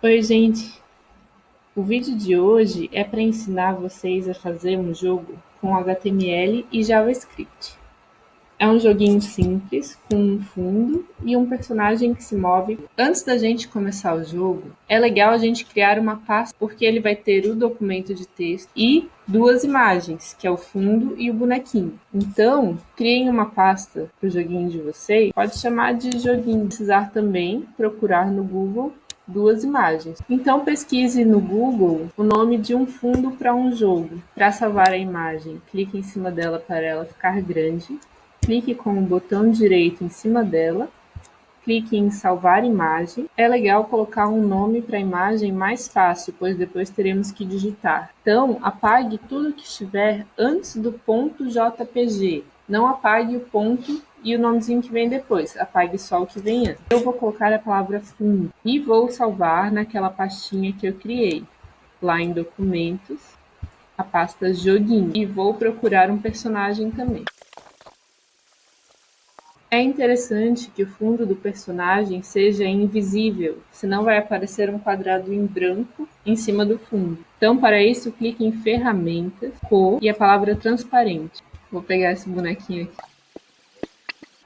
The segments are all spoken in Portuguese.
Oi, gente! O vídeo de hoje é para ensinar vocês a fazer um jogo com HTML e JavaScript. É um joguinho simples, com um fundo e um personagem que se move. Antes da gente começar o jogo, é legal a gente criar uma pasta, porque ele vai ter o documento de texto e duas imagens, que é o fundo e o bonequinho. Então, criem uma pasta para o joguinho de vocês, pode chamar de joguinho. Precisar também procurar no Google duas imagens. Então pesquise no Google o nome de um fundo para um jogo. Para salvar a imagem, clique em cima dela para ela ficar grande. Clique com o botão direito em cima dela, clique em salvar imagem. É legal colocar um nome para a imagem mais fácil, pois depois teremos que digitar. Então, apague tudo que estiver antes do ponto JPG. Não apague o ponto e o nomezinho que vem depois. Apague só o que vem antes. Eu vou colocar a palavra fundo e vou salvar naquela pastinha que eu criei. Lá em documentos, a pasta joguinho. E vou procurar um personagem também. É interessante que o fundo do personagem seja invisível, senão vai aparecer um quadrado em branco em cima do fundo. Então, para isso, clique em Ferramentas, Cor e a palavra Transparente. Vou pegar esse bonequinho aqui.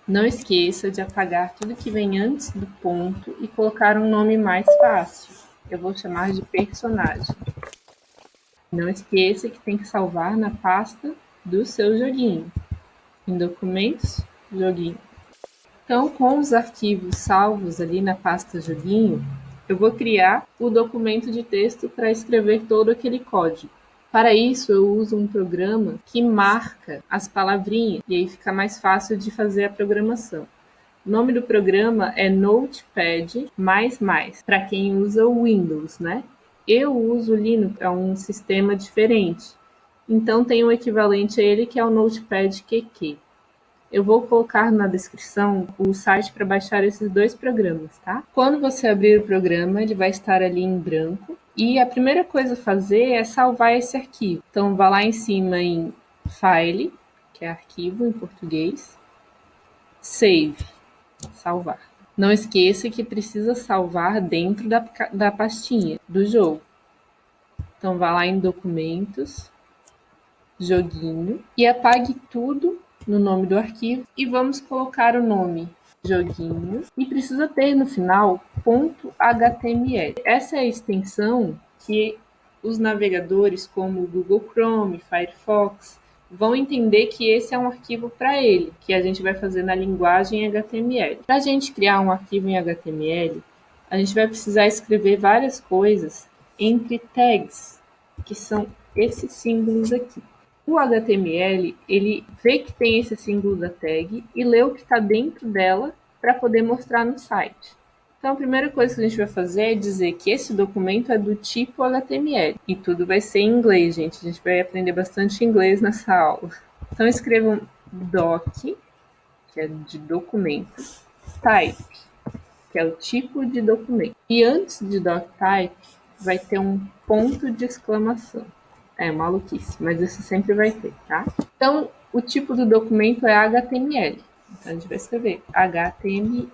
Não esqueça de apagar tudo que vem antes do ponto e colocar um nome mais fácil. Eu vou chamar de personagem. Não esqueça que tem que salvar na pasta do seu joguinho. Em Documentos, Joguinho. Então, com os arquivos salvos ali na pasta joguinho, eu vou criar o documento de texto para escrever todo aquele código. Para isso, eu uso um programa que marca as palavrinhas e aí fica mais fácil de fazer a programação. O nome do programa é Notepad++, para quem usa o Windows, né? Eu uso o Linux, é um sistema diferente. Então, tem um equivalente a ele que é o Notepad QQ. Eu vou colocar na descrição o site para baixar esses dois programas, tá? Quando você abrir o programa, ele vai estar ali em branco e a primeira coisa a fazer é salvar esse arquivo. Então, vá lá em cima em File, que é arquivo em português, Save, salvar. Não esqueça que precisa salvar dentro da pastinha do jogo. Então, vá lá em Documentos, Joguinho e apague tudo no nome do arquivo e vamos colocar o nome joguinho e precisa ter no final .html. Essa é a extensão que os navegadores como o Google Chrome, Firefox vão entender que esse é um arquivo para ele, que a gente vai fazer na linguagem HTML. Para a gente criar um arquivo em HTML, a gente vai precisar escrever várias coisas entre tags, que são esses símbolos aqui. O HTML, ele vê que tem esse símbolo da tag e lê o que está dentro dela para poder mostrar no site. Então, a primeira coisa que a gente vai fazer é dizer que esse documento é do tipo HTML. E tudo vai ser em inglês, gente. A gente vai aprender bastante inglês nessa aula. Então, escrevam doc, que é de documento, type, que é o tipo de documento. E antes de doctype, vai ter um ponto de exclamação. É maluquice, mas isso sempre vai ter, tá? Então, o tipo do documento é HTML. Então, a gente vai escrever HTML.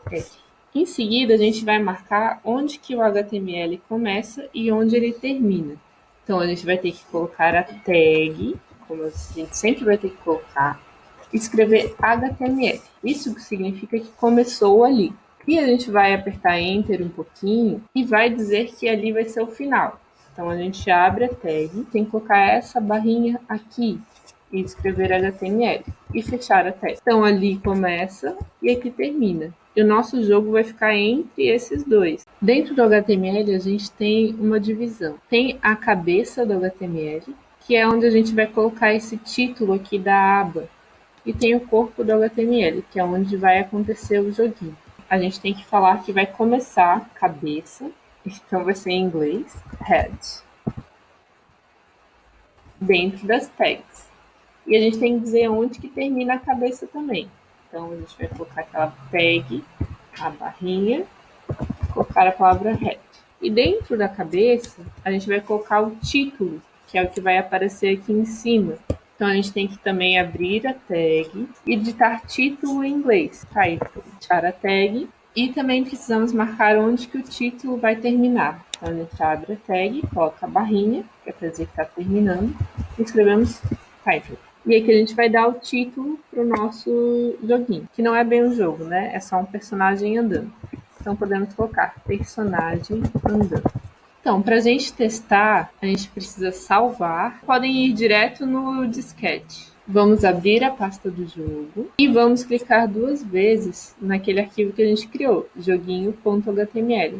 Em seguida, a gente vai marcar onde que o HTML começa e onde ele termina. Então, a gente vai ter que colocar a tag, como a gente sempre vai ter que colocar, e escrever HTML. Isso significa que começou ali. E a gente vai apertar Enter um pouquinho e vai dizer que ali vai ser o final. Então, a gente abre a tag, tem que colocar essa barrinha aqui e escrever HTML e fechar a tag. Então, ali começa e aqui termina. E o nosso jogo vai ficar entre esses dois. Dentro do HTML, a gente tem uma divisão. Tem a cabeça do HTML, que é onde a gente vai colocar esse título aqui da aba. E tem o corpo do HTML, que é onde vai acontecer o joguinho. A gente tem que falar que vai começar cabeça, então vai ser em inglês, head, dentro das tags. E a gente tem que dizer onde que termina a cabeça também. Então, a gente vai colocar aquela tag, a barrinha, colocar a palavra head. E dentro da cabeça, a gente vai colocar o título, que é o que vai aparecer aqui em cima. Então, a gente tem que também abrir a tag e digitar título em inglês, title. Fechar a tag E também precisamos marcar onde que o título vai terminar. Então, a gente abre a tag, coloca a barrinha, que é para dizer que está terminando, e escrevemos title. E aqui a gente vai dar o título para o nosso joguinho, que não é bem um jogo, né? É só um personagem andando. Então, podemos colocar personagem andando. Então, para a gente testar, a gente precisa salvar. Podem ir direto no disquete. Vamos abrir a pasta do jogo e vamos clicar 2 vezes naquele arquivo que a gente criou, joguinho.html.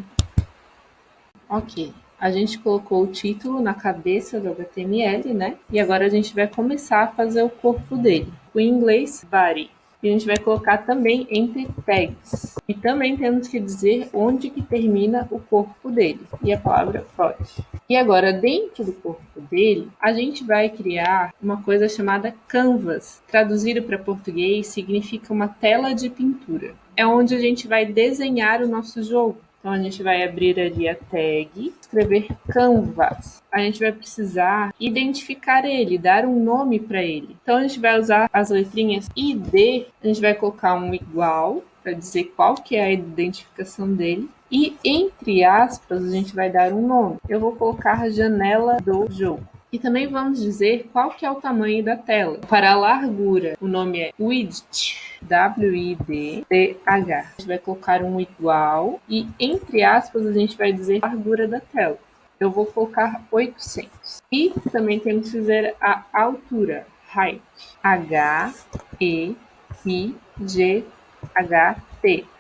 Ok, a gente colocou o título na cabeça do HTML, né? E agora a gente vai começar a fazer o corpo dele. O inglês, body. E a gente vai colocar também entre tags. E também temos que dizer onde que termina o corpo dele. E a palavra body. E agora, dentro do corpo dele, a gente vai criar uma coisa chamada canvas. Traduzido para português, significa uma tela de pintura. É onde a gente vai desenhar o nosso jogo. Então, a gente vai abrir ali a tag, escrever canvas. A gente vai precisar identificar ele, dar um nome para ele. Então, a gente vai usar as letrinhas I e D. A gente vai colocar um igual para dizer qual que é a identificação dele. E, entre aspas, a gente vai dar um nome. Eu vou colocar janela do jogo. E também vamos dizer qual que é o tamanho da tela. Para a largura, o nome é width, W-I-D-T-H. A gente vai colocar um igual e, entre aspas, a gente vai dizer a largura da tela. Eu vou colocar 800. E também temos que dizer a altura, height, H-E-I-G-H-T.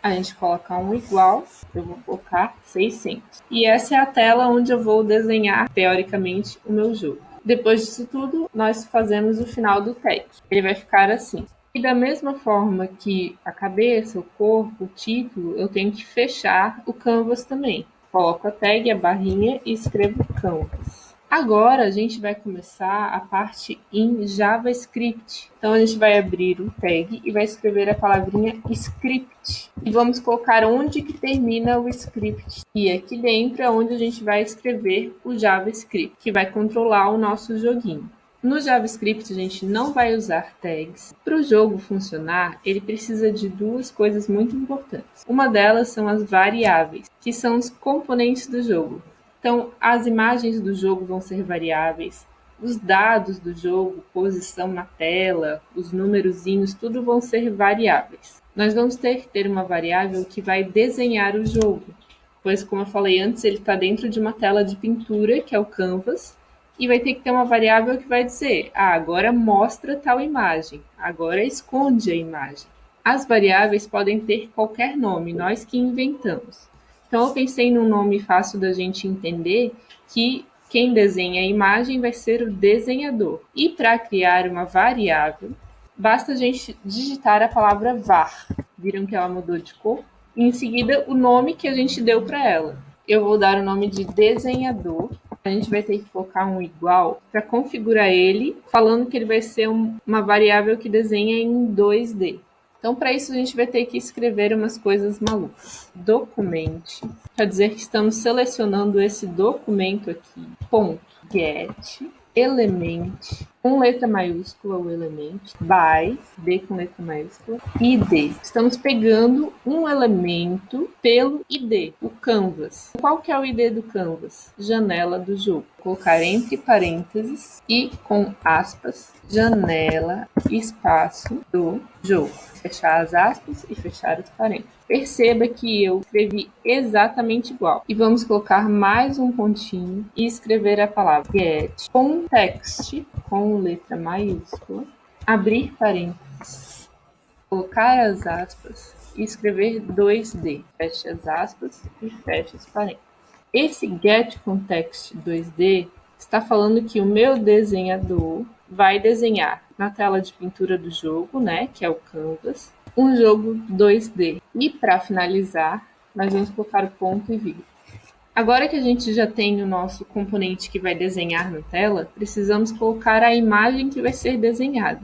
A gente coloca um igual, eu vou colocar 600. E essa é a tela onde eu vou desenhar, teoricamente, o meu jogo. Depois disso tudo, nós fazemos o final do tag. Ele vai ficar assim. E da mesma forma que a cabeça, o corpo, o título, eu tenho que fechar o canvas também. Coloco a tag, a barrinha e escrevo canvas. Agora a gente vai começar a parte em JavaScript. Então a gente vai abrir o tag e vai escrever a palavrinha script. E vamos colocar onde que termina o script. E aqui dentro é onde a gente vai escrever o JavaScript, que vai controlar o nosso joguinho. No JavaScript, a gente não vai usar tags. Para o jogo funcionar, ele precisa de 2 coisas muito importantes. Uma delas são as variáveis, que são os componentes do jogo. Então, as imagens do jogo vão ser variáveis, os dados do jogo, posição na tela, os numerozinhos, tudo vão ser variáveis. Nós vamos ter que ter uma variável que vai desenhar o jogo, pois, como eu falei antes, ele está dentro de uma tela de pintura, que é o canvas, e vai ter que ter uma variável que vai dizer, agora mostra tal imagem, agora esconde a imagem. As variáveis podem ter qualquer nome, nós que inventamos. Então, eu pensei num nome fácil da gente entender, que quem desenha a imagem vai ser o desenhador. E para criar uma variável, basta a gente digitar a palavra var. Viram que ela mudou de cor? E em seguida, o nome que a gente deu para ela. Eu vou dar o nome de desenhador. A gente vai ter que colocar um igual para configurar ele, falando que ele vai ser uma variável que desenha em 2D. Então, para isso, a gente vai ter que escrever umas coisas malucas. Document, para dizer que estamos selecionando esse documento aqui. Ponto. Get, element, com letra maiúscula o element, by, B com letra maiúscula, id. Estamos pegando um elemento pelo id, o canvas. Qual que é o id do canvas? Janela do jogo. Vou colocar entre parênteses e com aspas, janela, espaço do jogo. Fechar as aspas e fechar os parênteses. Perceba que eu escrevi exatamente igual. E vamos colocar mais um pontinho e escrever a palavra get context com letra maiúscula, abrir parênteses, colocar as aspas e escrever 2D. Feche as aspas e feche os parênteses. Esse get context 2D está falando que o meu desenhador vai desenhar na tela de pintura do jogo, né, que é o canvas, um jogo 2D. E para finalizar, nós vamos colocar o ponto e vírgula. Agora que a gente já tem o nosso componente que vai desenhar na tela, precisamos colocar a imagem que vai ser desenhada.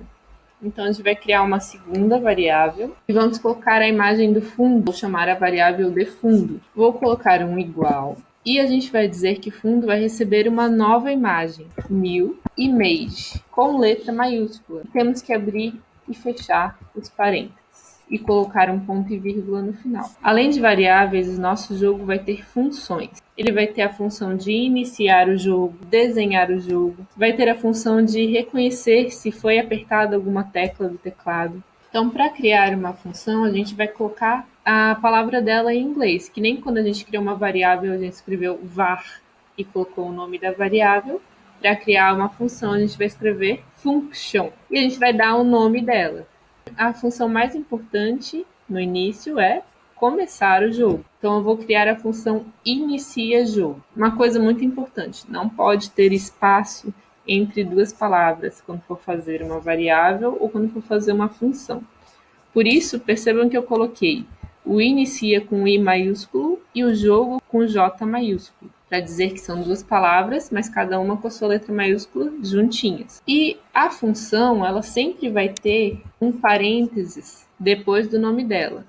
Então, a gente vai criar uma segunda variável e vamos colocar a imagem do fundo. Vou chamar a variável de fundo. Vou colocar um igual e a gente vai dizer que fundo vai receber uma nova imagem, new image, com letra maiúscula. Temos que abrir e fechar os parênteses. e colocar um ponto e vírgula no final. Além de variáveis, o nosso jogo vai ter funções. Ele vai ter a função de iniciar o jogo, desenhar o jogo, vai ter a função de reconhecer se foi apertada alguma tecla do teclado. Então, para criar uma função, a gente vai colocar a palavra dela em inglês, que nem quando a gente criou uma variável, a gente escreveu var e colocou o nome da variável. Para criar uma função, a gente vai escrever function e a gente vai dar o nome dela. A função mais importante no início é começar o jogo. Então, eu vou criar a função inicia jogo. Uma coisa muito importante, não pode ter espaço entre duas palavras quando for fazer uma variável ou quando for fazer uma função. Por isso, percebam que eu coloquei o inicia com I maiúsculo e o jogo com J maiúsculo, para dizer que são duas palavras, mas cada uma com a sua letra maiúscula juntinhas. E a função, ela sempre vai ter um parênteses depois do nome dela,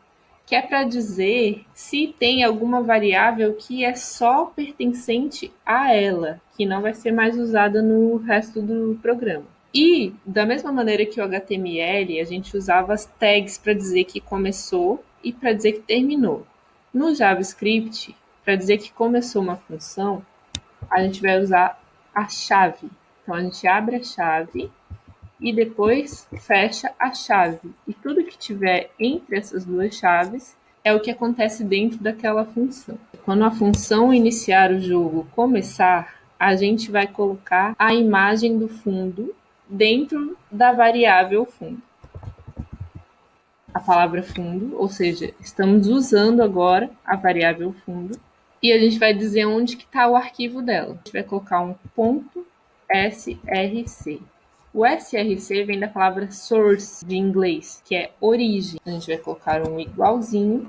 que é para dizer se tem alguma variável que é só pertencente a ela, que não vai ser mais usada no resto do programa. E, da mesma maneira que o HTML, a gente usava as tags para dizer que começou e para dizer que terminou. No JavaScript, para dizer que começou uma função, a gente vai usar a chave. Então, a gente abre a chave e depois fecha a chave. E tudo que tiver entre essas duas chaves é o que acontece dentro daquela função. Quando a função iniciar o jogo começar, a gente vai colocar a imagem do fundo dentro da variável fundo. A palavra fundo, ou seja, estamos usando agora a variável fundo e a gente vai dizer onde que está o arquivo dela. A gente vai colocar um ponto src. O src vem da palavra source de inglês, que é origem. A gente vai colocar um igualzinho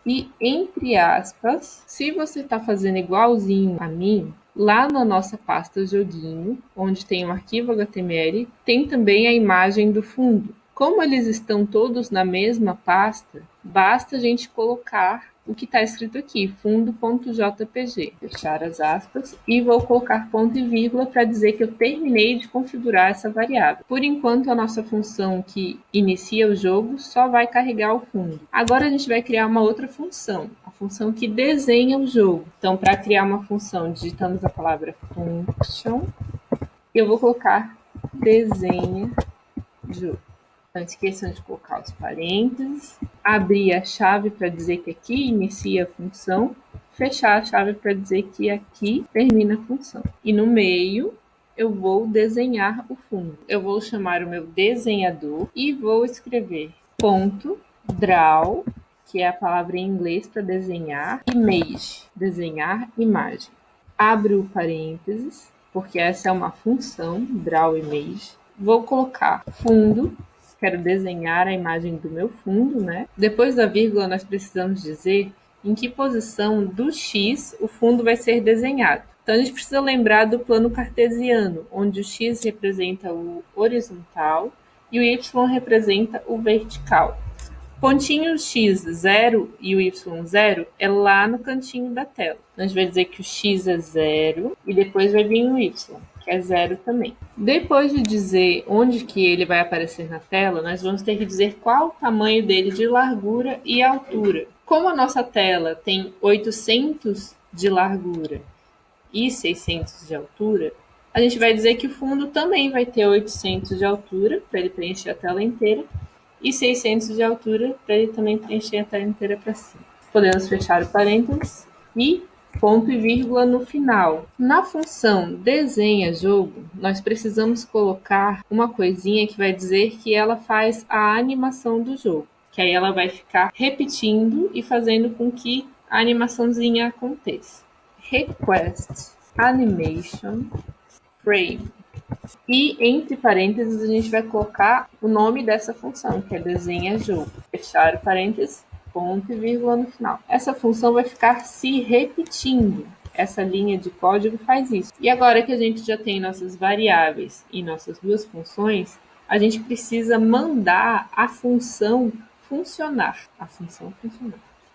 e entre aspas, se você está fazendo igualzinho a mim, lá na nossa pasta joguinho, onde tem o arquivo HTML, tem também a imagem do fundo. Como eles estão todos na mesma pasta, basta a gente colocar o que está escrito aqui, fundo.jpg. Fechar as aspas e vou colocar ponto e vírgula para dizer que eu terminei de configurar essa variável. Por enquanto, a nossa função que inicia o jogo só vai carregar o fundo. Agora a gente vai criar uma outra função, a função que desenha o jogo. Então, para criar uma função, digitamos a palavra function e eu vou colocar desenha jogo. Não esqueçam de colocar os parênteses, abrir a chave para dizer que aqui inicia a função, fechar a chave para dizer que aqui termina a função. E no meio, eu vou desenhar o fundo. Eu vou chamar o meu desenhador e vou escrever ponto draw, que é a palavra em inglês para desenhar, image, desenhar imagem. Abro o parênteses, porque essa é uma função, draw image. Vou colocar fundo, quero desenhar a imagem do meu fundo, né? Depois da vírgula, nós precisamos dizer em que posição do X o fundo vai ser desenhado. Então, a gente precisa lembrar do plano cartesiano, onde o X representa o horizontal e o Y representa o vertical. Pontinho X 0 e o Y 0 é lá no cantinho da tela. A gente vai dizer que o X é 0 e depois vai vir o Y, que é 0 também. Depois de dizer onde que ele vai aparecer na tela, nós vamos ter que dizer qual o tamanho dele de largura e altura. Como a nossa tela tem 800 de largura e 600 de altura, a gente vai dizer que o fundo também vai ter 800 de altura, para ele preencher a tela inteira, e 600 de altura, para ele também preencher a tela inteira para cima. Podemos fechar o parênteses e ponto e vírgula no final. Na função desenha jogo, nós precisamos colocar uma coisinha que vai dizer que ela faz a animação do jogo, que aí ela vai ficar repetindo e fazendo com que a animaçãozinha aconteça. Request animation frame. E entre parênteses a gente vai colocar o nome dessa função, que é desenha jogo. Fechar o parênteses, ponto e vírgula no final. Essa função vai ficar se repetindo. Essa linha de código faz isso. E agora que a gente já tem nossas variáveis e nossas duas funções, a gente precisa mandar a função funcionar.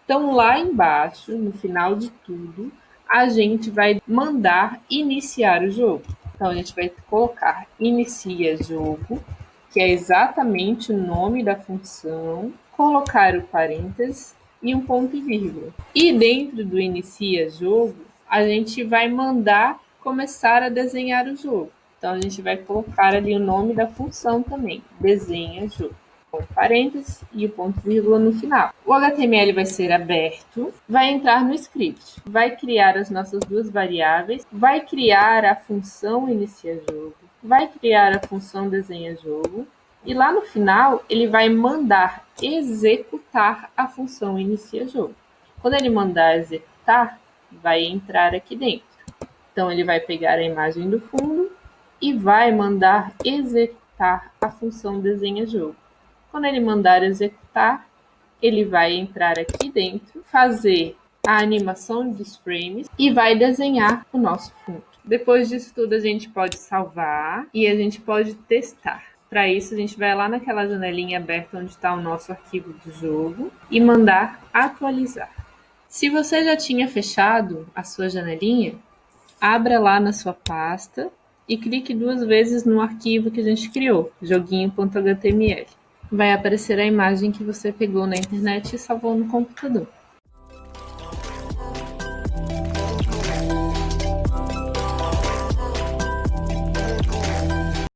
Então, lá embaixo, no final de tudo, a gente vai mandar iniciar o jogo. Então, a gente vai colocar inicia jogo, que é exatamente o nome da função, colocar o parênteses e um ponto e vírgula. E dentro do inicia jogo, a gente vai mandar começar a desenhar o jogo. Então, a gente vai colocar ali o nome da função também, desenha jogo, com parênteses e o ponto e vírgula no final. O HTML vai ser aberto, vai entrar no script, vai criar as nossas duas variáveis, vai criar a função inicia jogo, vai criar a função desenha jogo, e lá no final ele vai mandar executar a função inicia jogo. Quando ele mandar executar, vai entrar aqui dentro. Então ele vai pegar a imagem do fundo e vai mandar executar a função desenha jogo. Quando ele mandar executar, ele vai entrar aqui dentro, fazer a animação dos frames e vai desenhar o nosso fundo. Depois disso tudo, a gente pode salvar e a gente pode testar. Para isso, a gente vai lá naquela janelinha aberta onde está o nosso arquivo do jogo e mandar atualizar. Se você já tinha fechado a sua janelinha, abra lá na sua pasta e clique 2 vezes no arquivo que a gente criou, joguinho.html. Vai aparecer a imagem que você pegou na internet e salvou no computador.